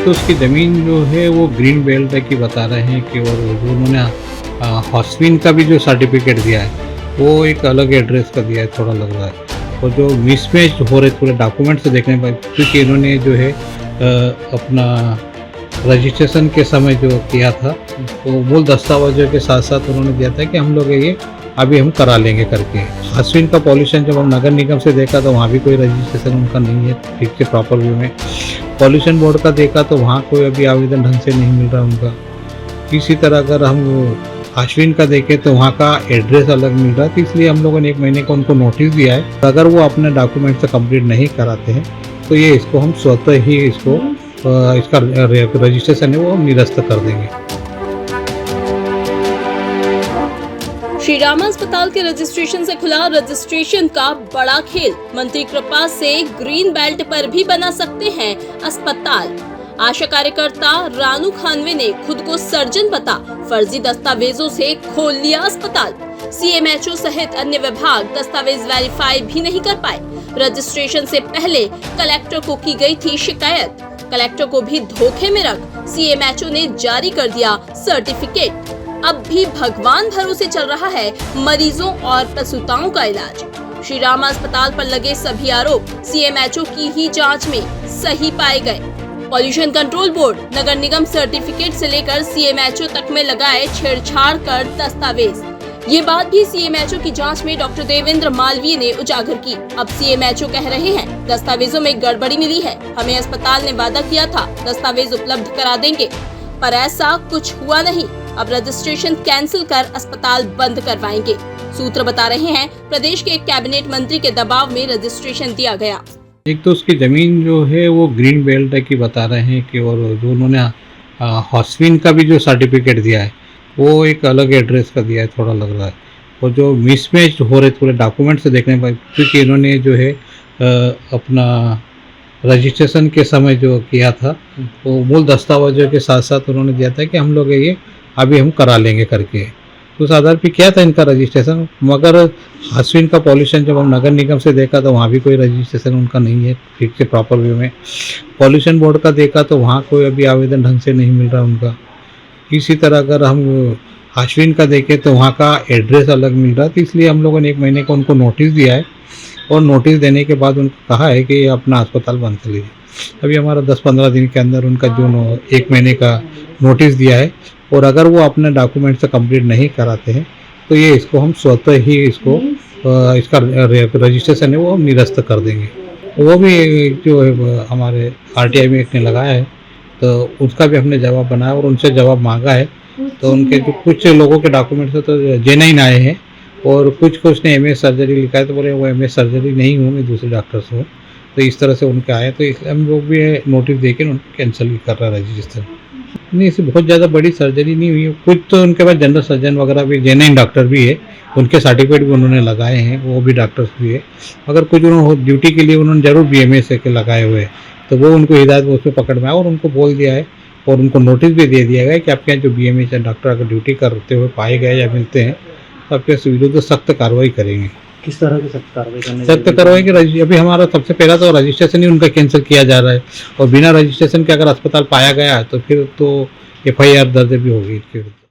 तो उसकी ज़मीन जो है वो ग्रीन बेल्ट की बता रहे हैं कि, और जो उन्होंने हॉस्पिन का भी जो सर्टिफिकेट दिया है वो एक अलग एड्रेस का दिया है, थोड़ा लग रहा है। और जो मिसमैच हो रहे पूरे डॉक्यूमेंट से देखने पर, क्योंकि इन्होंने जो है अपना रजिस्ट्रेशन के समय जो किया था तो मूल दस्तावेजों के साथ साथ उन्होंने दिया था कि हम लोग ये अभी हम करा लेंगे करके। हॉस्पिन का पॉल्यूशन जब हम नगर निगम से देखा तो वहाँ भी कोई रजिस्ट्रेशन उनका नहीं है ठीक से प्रॉपर वे में। पॉल्यूशन बोर्ड का देखा तो वहाँ कोई अभी आवेदन ढंग से नहीं मिल रहा उनका। इसी तरह अगर हम हॉस्पिन का देखें तो वहाँ का एड्रेस अलग मिल रहा है, तो इसलिए हम लोगों ने 1 महीने का उनको नोटिस दिया है। अगर वो अपने डॉक्यूमेंट से कंप्लीट नहीं कराते हैं तो ये इसको हम स्वतः ही इसको इसका रजिस्ट्रेशन है वो हम निरस्त कर देंगे। श्री राम अस्पताल के रजिस्ट्रेशन से खुला रजिस्ट्रेशन का बड़ा खेल। मंत्री कृपा से ग्रीन बेल्ट पर भी बना सकते हैं अस्पताल। आशा कार्यकर्ता रानू खानवे ने खुद को सर्जन बता फर्जी दस्तावेजों से खोल लिया अस्पताल। सीएमएचओ सहित अन्य विभाग दस्तावेज वेरीफाई भी नहीं कर पाए। रजिस्ट्रेशन से पहले कलेक्टर को की गई थी शिकायत। कलेक्टर को भी धोखे में रख सीएमएचओ ने जारी कर दिया सर्टिफिकेट। अब भी भगवान भरोसे चल रहा है मरीजों और प्रसूताओं का इलाज। श्री राम अस्पताल पर लगे सभी आरोप सीएमएचओ की ही जांच में सही पाए गए। पॉल्यूशन कंट्रोल बोर्ड नगर निगम सर्टिफिकेट से लेकर सीएमएचओ तक में लगाए छेड़छाड़ कर दस्तावेज। ये बात भी सीएमएचओ की जांच में डॉक्टर देवेंद्र मालवीय ने उजागर की। अब सीएमएचओ कह रहे हैं दस्तावेजों में गड़बड़ी मिली है, हमें अस्पताल ने वादा किया था दस्तावेज उपलब्ध करा देंगे, पर ऐसा कुछ हुआ नहीं। अब रजिस्ट्रेशन कैंसिल कर अस्पताल बंद करवाएंगे। सूत्र बता रहे हैं प्रदेश के एक कैबिनेट मंत्री के दबाव में रजिस्ट्रेशन दिया गया। एक तो उसकी ज़मीन जो है वो ग्रीन बेल्ट की बता रहे हैं कि, और जो उन्होंने हॉस्पिन का भी जो सर्टिफिकेट दिया है वो एक अलग एड्रेस का दिया है, थोड़ा लग रहा है। और जो मिसमैच हो रहे पूरे डॉक्यूमेंट से देखने पर, क्योंकि इन्होंने जो है अपना रजिस्ट्रेशन के समय जो किया था तो मूल दस्तावेजों के साथ साथ उन्होंने दिया था कि हम लोग ये अभी हम करा लेंगे करके। तो उस आधार पर किया था इनका रजिस्ट्रेशन। मगर हॉस्पिन का पॉल्यूशन जब हम नगर निगम से देखा तो वहाँ भी कोई रजिस्ट्रेशन उनका नहीं है ठीक से प्रॉपर वे में। पॉल्यूशन बोर्ड का देखा तो वहाँ कोई अभी आवेदन ढंग से नहीं मिल रहा उनका। इसी तरह अगर हम हॉस्पिन का देखें तो वहाँ का एड्रेस अलग मिल रहा है, तो इसलिए हम लोगों ने 1 महीने का उनको नोटिस दिया है। और नोटिस देने के बाद उनको कहा है कि अपना अस्पताल बंद कर लीजिए। अभी हमारा 10-15 दिन के अंदर उनका जो 1 महीने का नोटिस दिया है, और अगर वो अपने डॉक्यूमेंट से कंप्लीट नहीं कराते हैं तो ये इसको हम स्वतः ही इसको इसका रजिस्ट्रेशन है वो हम निरस्त कर देंगे। वो भी जो है हमारे आरटीआई में एक ने लगाया है तो उसका भी हमने जवाब बनाया और उनसे जवाब मांगा है। तो उनके जो कुछ लोगों के डॉक्यूमेंट से तो जेन्युइन आए हैं और कुछ ने एमएस सर्जरी लिखा है, तो बोले वो एमएस सर्जरी नहीं हूँ, मैं दूसरे डॉक्टर से हूँ। तो इस तरह से उनके आए, तो इसलिए हम लोग भी नोटिस देकर उनको कैंसिल भी कर रहा है रजिस्ट्रेशन। नहीं, इससे बहुत ज़्यादा बड़ी सर्जरी नहीं हुई है। कुछ तो उनके पास जनरल सर्जन वगैरह भी, जेन्युइन डॉक्टर भी है, उनके सर्टिफिकेट भी उन्होंने लगाए हैं, वो भी डॉक्टर्स भी है। अगर कुछ उन्होंने ड्यूटी के लिए उन्होंने जरूर बीएमएस के लगाए हुए हैं, तो वो उनको हिदायत उसमें पकड़ में आया और उनको बोल दिया है और उनको नोटिस भी दे दिया गया कि आपके यहाँ जो बीएमएस या डॉक्टर अगर ड्यूटी करते हुए पाए गए या मिलते हैं तो आपके विरुद्ध सख्त कार्रवाई करेंगे। किस तरह की सख्त कार्रवाई करने? सख्त कार्रवाई की अभी हमारा सबसे पहला तो रजिस्ट्रेशन ही उनका कैंसिल किया जा रहा है, और बिना रजिस्ट्रेशन के अगर अस्पताल पाया गया तो फिर तो FIR दर्ज भी होगी इसके विरुद्ध।